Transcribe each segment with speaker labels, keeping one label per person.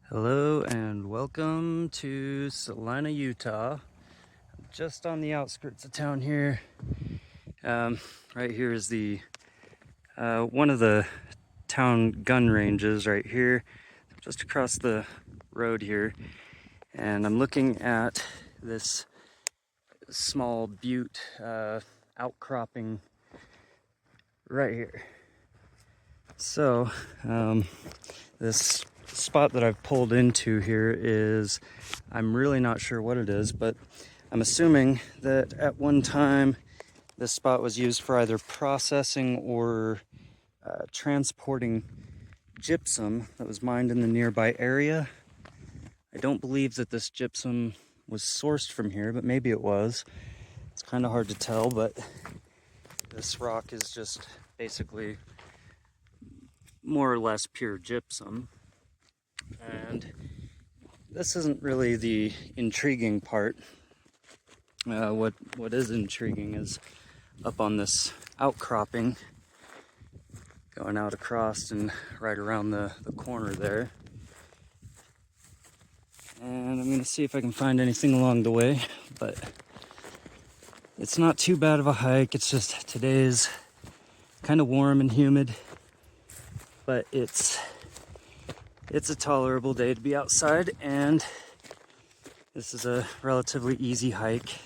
Speaker 1: Hello and welcome to Salina, Utah. I'm just on the outskirts of town here. Right here is the one of the town gun ranges right here, just across the road here. And I'm looking at this small butte outcropping right here. So this spot that I've pulled into here is, I'm really not sure what it is, but I'm assuming that at one time this spot was used for either processing or transporting gypsum that was mined in the nearby area. I don't believe that this gypsum was sourced from here, but maybe it was. It's kind of hard to tell, but this rock is just basically more or less pure gypsum. And this isn't really the intriguing part. What is intriguing is up on this outcropping, going out across and right around the corner there. And I'm gonna see if I can find anything along the way, but it's not too bad of a hike. It's just today's kind of warm and humid, but it's a tolerable day to be outside, and this is a relatively easy hike.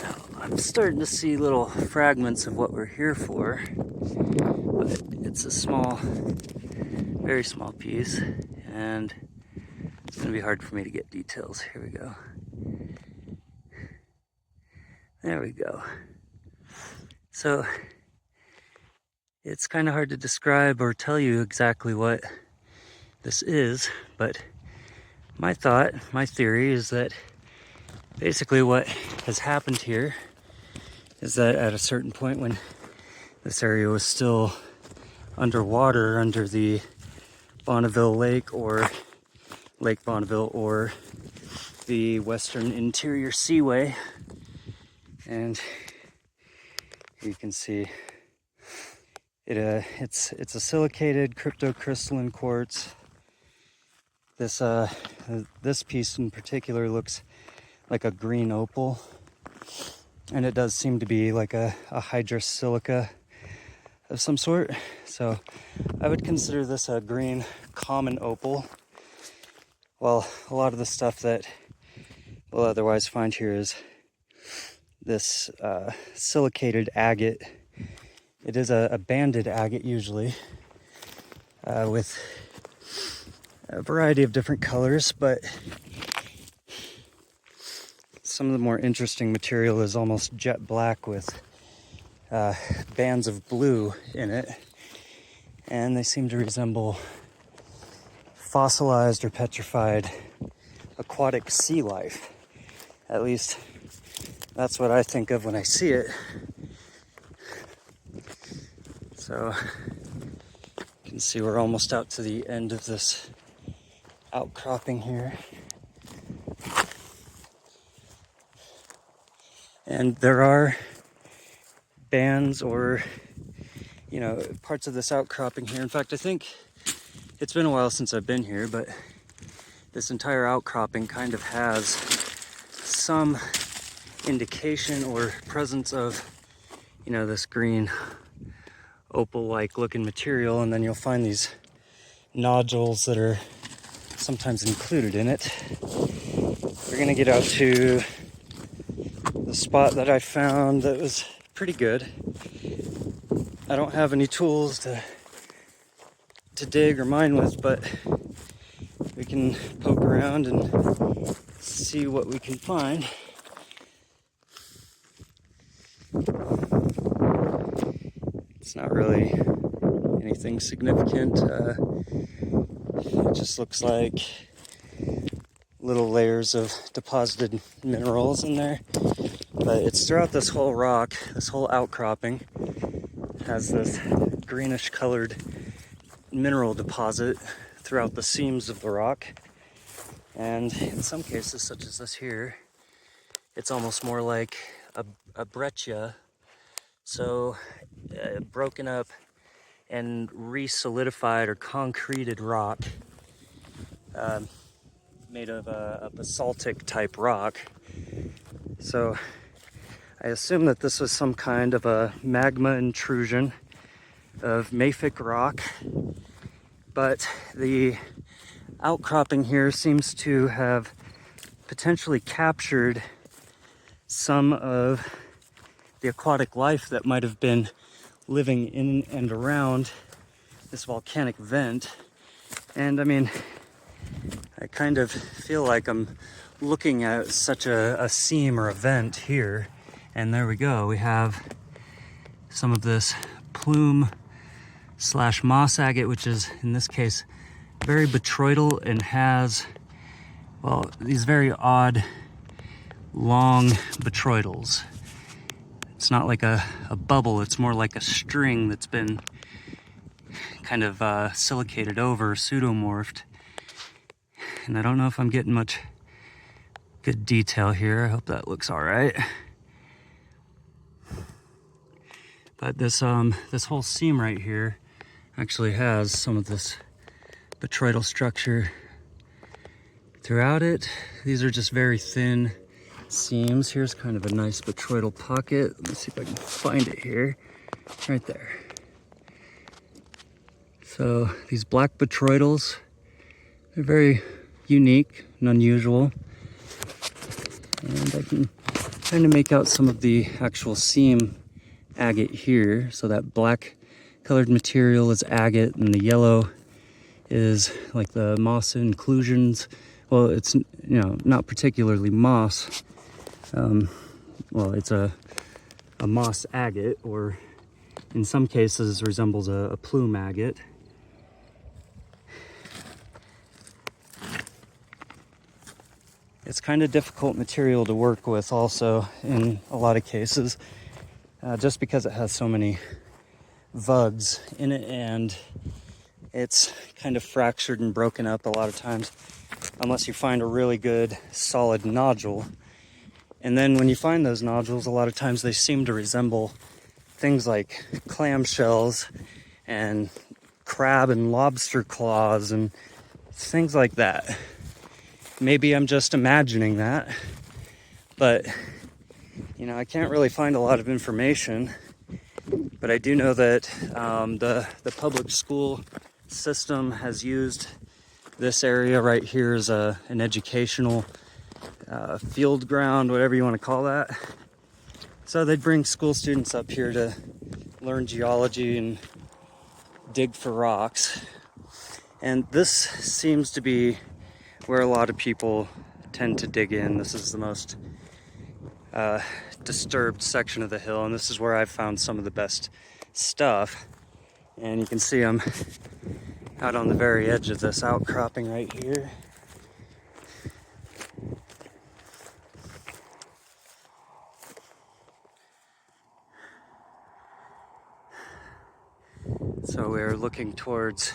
Speaker 1: Now, I'm starting to see little fragments of what we're here for, but it's a small, very small piece, and it's going to be hard for me to get details. Here we go. There we go. So it's kind of hard to describe or tell you exactly what this is, but my theory is that basically what has happened here is that at a certain point when this area was still underwater under the Bonneville Lake or Lake Bonneville or the Western Interior Seaway, and you can see it's a silicated cryptocrystalline quartz. This piece in particular looks like a green opal, and it does seem to be like a hydrous silica of some sort. So I would consider this a green common opal, while a lot of the stuff that we'll otherwise find here is this silicated agate. It is a banded agate usually, with a variety of different colors, but some of the more interesting material is almost jet black with bands of blue in it, and they seem to resemble fossilized or petrified aquatic sea life. At least that's what I think of when I see it. So you can see we're almost out to the end of this outcropping here. And there are bands or, parts of this outcropping here. In fact, I think it's been a while since I've been here, but this entire outcropping kind of has some indication or presence of, this green opal-like looking material, and then you'll find these nodules that are sometimes included in it. We're gonna get out to the spot that I found that was pretty good. I don't have any tools to dig or mine with, but we can poke around and see what we can find. It's not really anything significant. It just looks like little layers of deposited minerals in there. But it's throughout this whole rock, this whole outcropping has this greenish colored mineral deposit throughout the seams of the rock. And in some cases, such as this here, it's almost more like a breccia So broken up and re-solidified or concreted rock, made of a basaltic type rock. So I assume that this was some kind of a magma intrusion of mafic rock, but the outcropping here seems to have potentially captured some of the aquatic life that might have been living in and around this volcanic vent. And I mean, I kind of feel like I'm looking at such a seam or a vent here. And there we go. We have some of this plume / moss agate, which is in this case very botryoidal and has, well, these very odd long botryoidals. It's not like a bubble, it's more like a string that's been kind of silicated over, pseudomorphed. And I don't know if I'm getting much good detail here. I hope that looks all right. But this whole seam right here actually has some of this botryoidal structure throughout it. These are just very thin seams. Here's kind of a nice botryoidal pocket. Let me see if I can find it here. Right there. So these black botryoidals, they're very unique and unusual. And I can kind of make out some of the actual seam agate here. So that black colored material is agate, and the yellow is like the moss inclusions. Well, it's, you know, not particularly moss. Well, it's a moss agate, or in some cases resembles a plume agate. It's kind of difficult material to work with also in a lot of cases, just because it has so many vugs in it, and it's kind of fractured and broken up a lot of times unless you find a really good solid nodule. And then when you find those nodules, a lot of times they seem to resemble things like clamshells and crab and lobster claws and things like that. Maybe I'm just imagining that, but you know, I can't really find a lot of information. But I do know that the public school system has used this area right here as an educational field ground, whatever you want to call that. So they'd bring school students up here to learn geology and dig for rocks. And this seems to be where a lot of people tend to dig in. This is the most disturbed section of the hill, and this is where I've found some of the best stuff. And you can see I'm out on the very edge of this outcropping right here. So we're looking towards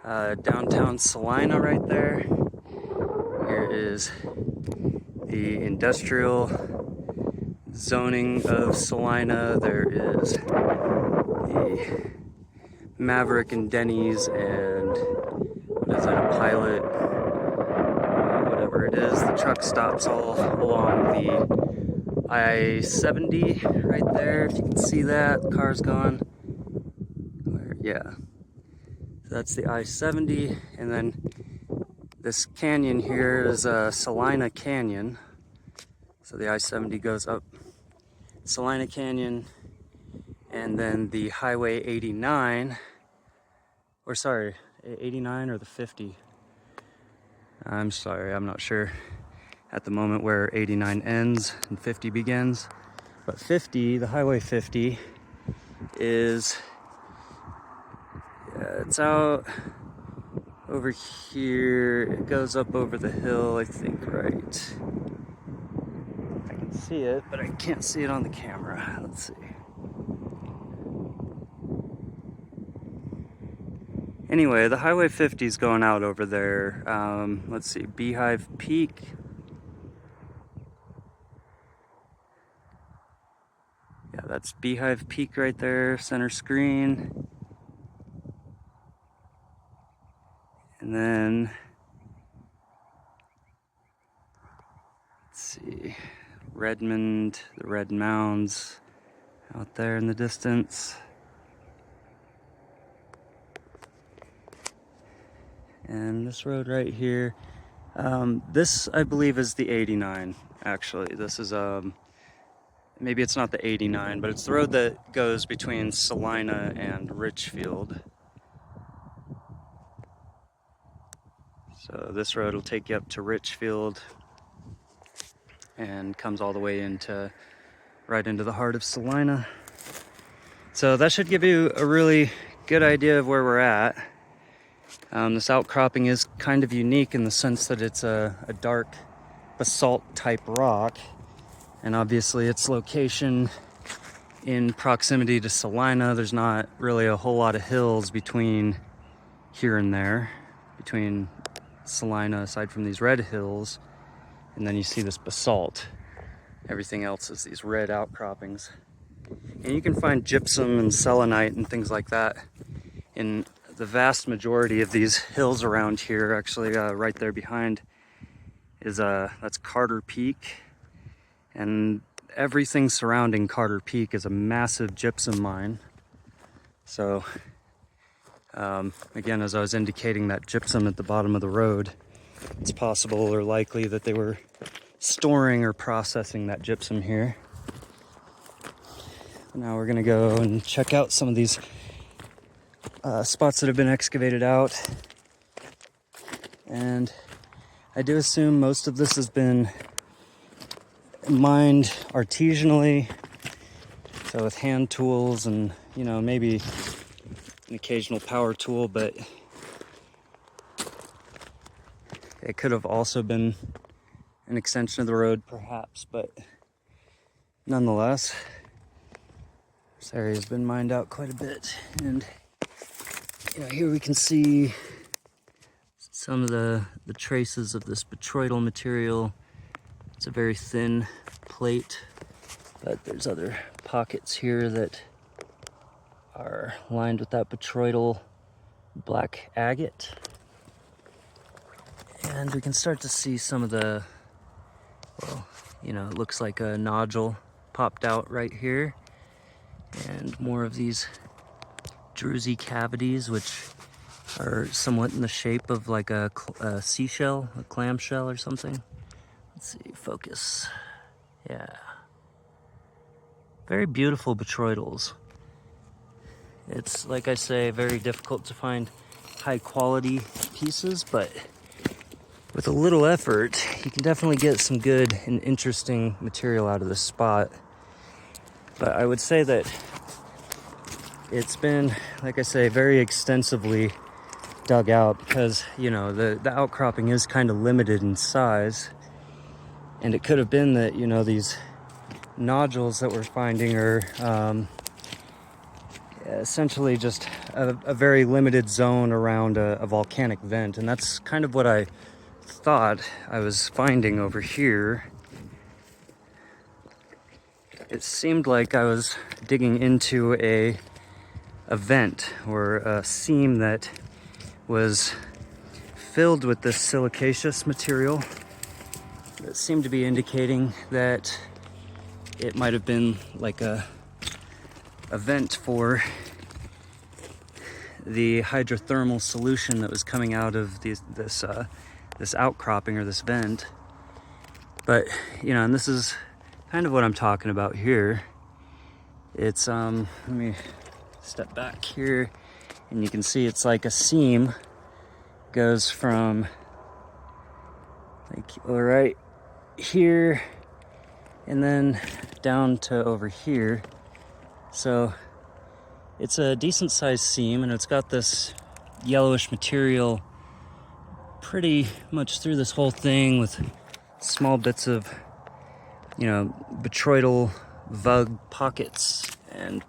Speaker 1: downtown Salina right there. Here is the industrial zoning of Salina. There is the Maverick and Denny's and what is it, a Pilot, whatever it is. The truck stops all along the I-70 right there. If you can see that, the car's gone. Yeah, so that's the I-70, and then this canyon here is Salina Canyon. So the I-70 goes up Salina Canyon, and then the Highway 89, or sorry, 89 or the 50. I'm sorry, I'm not sure at the moment where 89 ends and 50 begins. But 50, the Highway 50, is, it's out over here. It goes up over the hill, I think, right? I can see it, but I can't see it on the camera. Let's see. Anyway, the Highway 50 is going out over there. Let's see, Beehive Peak. Yeah, That's Beehive Peak right there, center screen. And then, let's see, Redmond, the Red Mounds out there in the distance. And this road right here, this I believe is the 89, actually. This is, maybe it's not the 89, but it's the road that goes between Salina and Richfield. So this road will take you up to Richfield and comes all the way into, right into the heart of Salina. So that should give you a really good idea of where we're at. This outcropping is kind of unique in the sense that it's a dark basalt type rock, and obviously its location in proximity to Salina, there's not really a whole lot of hills between here and there, between Salina aside from these red hills, and then you see this basalt. Everything else is these red outcroppings. And you can find gypsum and selenite and things like that in the vast majority of these hills around here. Actually, right there behind is that's Carter Peak, and everything surrounding Carter Peak is a massive gypsum mine. So again, as I was indicating that gypsum at the bottom of the road, it's possible or likely that they were storing or processing that gypsum here. Now we're gonna go and check out some of these spots that have been excavated out, and I do assume most of this has been mined artisanally, so with hand tools and, you know, maybe an occasional power tool, but it could have also been an extension of the road perhaps, but nonetheless, this area has been mined out quite a bit. And you know, here we can see some of the traces of this botryoidal material. It's a very thin plate, but there's other pockets here that are lined with that botryoidal black agate. And we can start to see some of the, well, you know, it looks like a nodule popped out right here. And more of these druzy cavities, which are somewhat in the shape of like a seashell, a clamshell or something. Let's see, focus. Yeah. Very beautiful botryoidals. It's, like I say, very difficult to find high quality pieces, but with a little effort, you can definitely get some good and interesting material out of this spot. But I would say that it's been, like I say, very extensively dug out because, you know, the outcropping is kind of limited in size. And it could have been that, you know, these nodules that we're finding are essentially just a very limited zone around a volcanic vent. And that's kind of what I thought I was finding over here. It seemed like I was digging into a vent or a seam that was filled with this silicaceous material. It seemed to be indicating that it might have been like a vent for the hydrothermal solution that was coming out of this outcropping or this vent. But, you know, and this is kind of what I'm talking about here. It's, let me step back here, and you can see it's like a seam goes from like right here and then down to over here. So it's a decent sized seam, and it's got this yellowish material pretty much through this whole thing, with small bits of, you know, botryoidal vug pockets and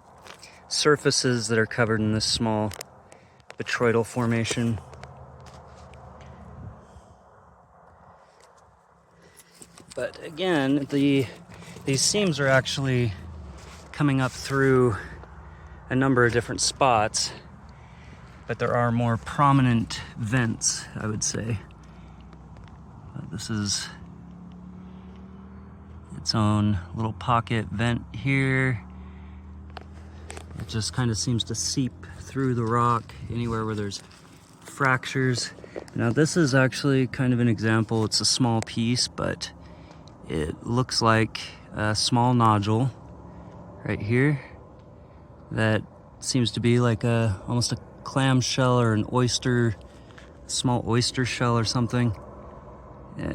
Speaker 1: surfaces that are covered in this small botryoidal formation. But again, these seams are actually coming up through a number of different spots, but there are more prominent vents, I would say. This is its own little pocket vent here. It just kind of seems to seep through the rock anywhere where there's fractures. Now this is actually kind of an example. It's a small piece, but it looks like a small nodule right here that seems to be like almost a clam shell or an oyster, small oyster shell or something.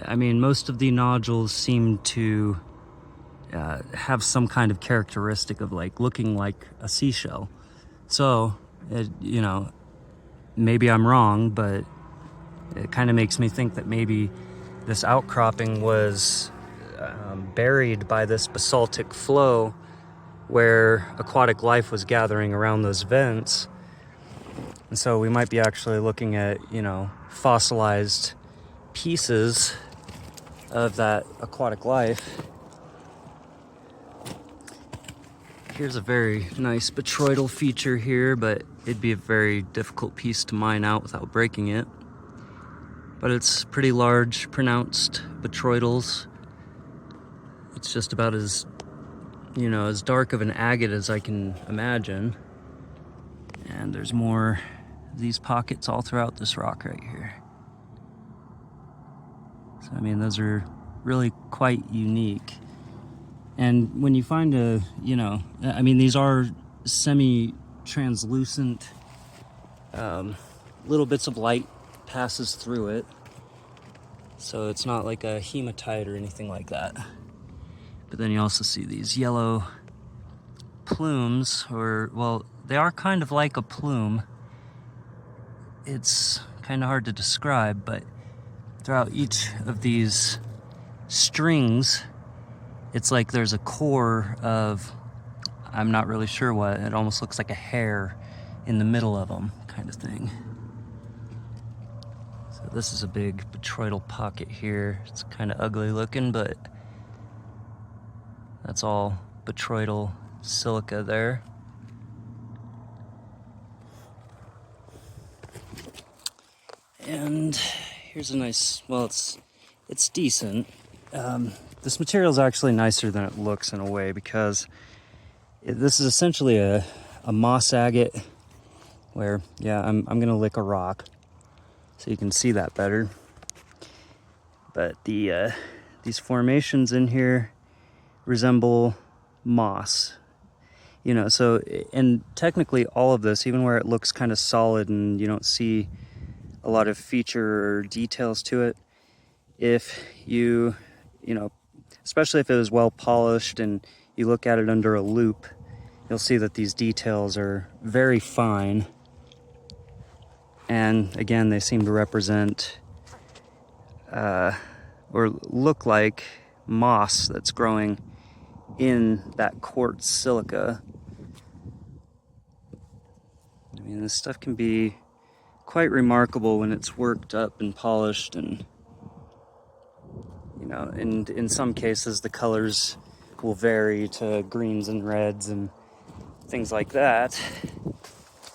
Speaker 1: I mean, most of the nodules seem to have some kind of characteristic of like looking like a seashell. So, you know, maybe I'm wrong, but it kind of makes me think that maybe this outcropping was buried by this basaltic flow where aquatic life was gathering around those vents. And so we might be actually looking at, you know, fossilized pieces of that aquatic life. Here's a very nice botryoidal feature here, but it'd be a very difficult piece to mine out without breaking it. But it's pretty large, pronounced botryoidals. It's just about as, you know, as dark of an agate as I can imagine. And there's more of these pockets all throughout this rock right here. So, I mean, those are really quite unique. And when you find a, you know, I mean, these are semi-translucent, little bits of light passes through it. So it's not like a hematite or anything like that. But then you also see these yellow plumes, or, well, they are kind of like a plume. It's kind of hard to describe, but throughout each of these strings, it's like there's a core of, I'm not really sure what, it almost looks like a hair in the middle of them, kind of thing. So this is a big botryoidal pocket here. It's kind of ugly looking, but that's all botryoidal silica there. And here's a nice, well, it's decent. This material is actually nicer than it looks in a way, because this is essentially a moss agate where, yeah, I'm gonna lick a rock so you can see that better. But these formations in here resemble moss, you know. So, and technically all of this, even where it looks kind of solid and you don't see a lot of feature or details to it, if you know, especially if it was well polished and you look at it under a loupe, you'll see that these details are very fine. And again, they seem to represent or look like moss that's growing in that quartz silica. I mean, this stuff can be quite remarkable when it's worked up and polished, and, you know, and in some cases the colors will vary to greens and reds and things like that.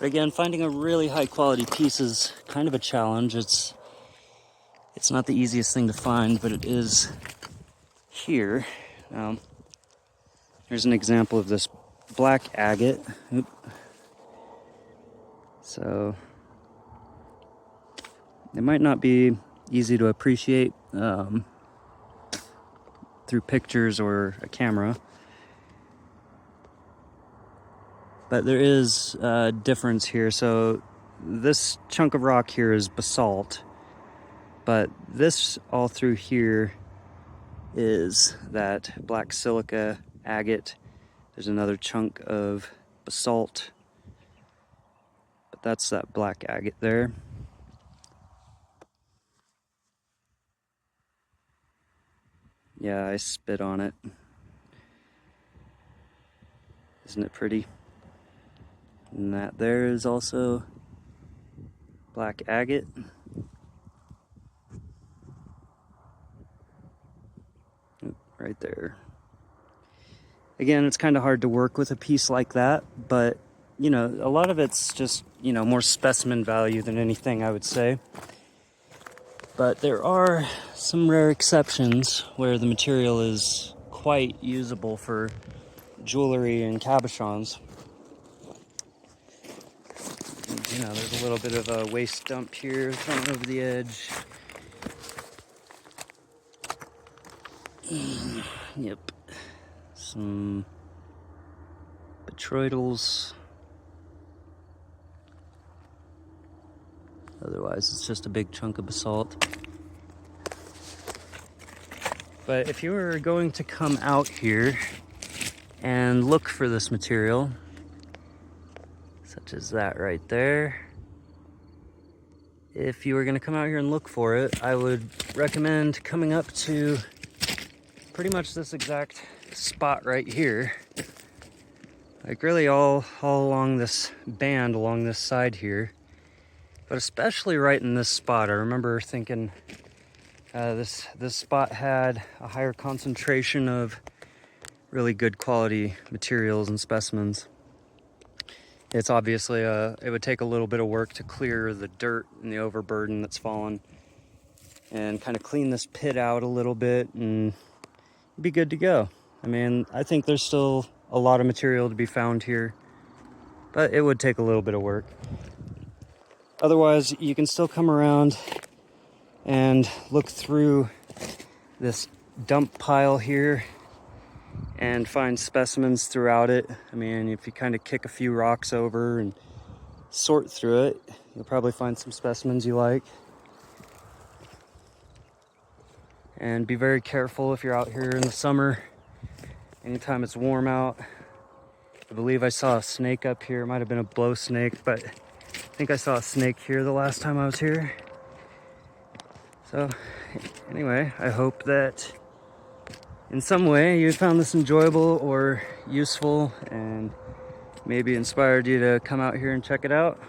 Speaker 1: But again, finding a really high quality piece is kind of a challenge. It's not the easiest thing to find, but it is here. Here's an example of this black agate. So it might not be easy to appreciate through pictures or a camera, but there is a difference here. So this chunk of rock here is basalt, but this all through here is that black silica agate. There's another chunk of basalt, but that's that black agate there. Yeah, I spit on it. Isn't it pretty? And that there is also black agate. Right there. Again, it's kind of hard to work with a piece like that, but you know, a lot of it's just, you know, more specimen value than anything, I would say. But there are some rare exceptions where the material is quite usable for jewelry and cabochons. You know, there's a little bit of a waste dump here thrown over the edge. Yep. Some botryoidals. Otherwise, it's just a big chunk of basalt. But if you were going to come out here and look for this material, such as that right there, if you were going to come out here and look for it, I would recommend coming up to pretty much this exact spot right here. Like really all along this band, along this side here. But especially right in this spot. I remember thinking this spot had a higher concentration of really good quality materials and specimens. It's obviously, it would take a little bit of work to clear the dirt and the overburden that's fallen and kind of clean this pit out a little bit and be good to go. I mean, I think there's still a lot of material to be found here, but it would take a little bit of work. Otherwise, you can still come around and look through this dump pile here and find specimens throughout it. I mean, if you kind of kick a few rocks over and sort through it, you'll probably find some specimens you like. And be very careful if you're out here in the summer, anytime it's warm out. I believe I saw a snake up here. It might have been a blow snake, but I think I saw a snake here the last time I was here. So anyway, I hope that in some way you found this enjoyable or useful and maybe inspired you to come out here and check it out.